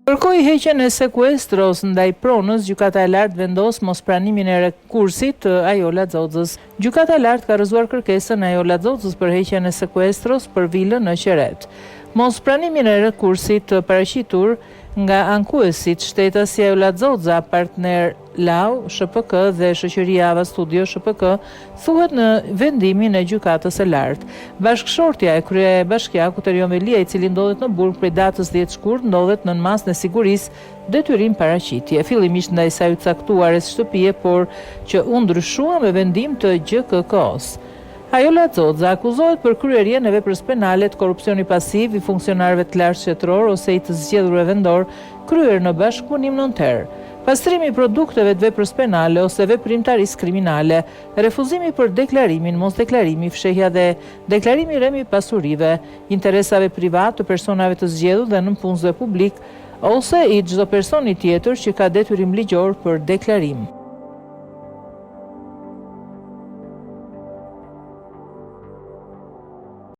Kërkoi heqjen e sekuestros ndaj pronës, gjykata e lartë vendos mospranimin e rekursit të Ajola Xoxhës. Gjykata e lartë ka rrëzuar kërkesën e Ajola Xoxhës për heqjen e sekuestros për vilën në Qeret. Mospranimin e rekursit të paraqitur nga ankuesit shtetas si Ajola Xoxha, partner Lau SHPK dhe shoqëria Ava Studio SHPK thuhet në vendimin e gjykatës së lartë. Bashkëshortja e kryebashkiakut Erion Velia, i cili ndodhet në burg prej datës 10 shkurt, ndodhet në masën e sigurisë detyrim paraqitje. Fillimisht ndaj saj u caktua arrest shtëpie, por që u ndryshua me vendim të GKK-s. Ajola Xoxha akuzohet për kryerjen e veprës penale të korrupsioni pasiv i funksionarëve të lartë shtetëror ose i të zgjedhurve vendor kryer në bashkëpunim nënter. Pastrimi i produkteve të veprës penale ose veprimtarisë kriminale, refuzimi për deklarimin, mosdeklarimi, fshehja dhe deklarimi rremi pasurive, interesave private të personave të zgjedhur dhe nënpunësve publik ose i çdo personi tjetër që ka detyrim ligjor për deklarim.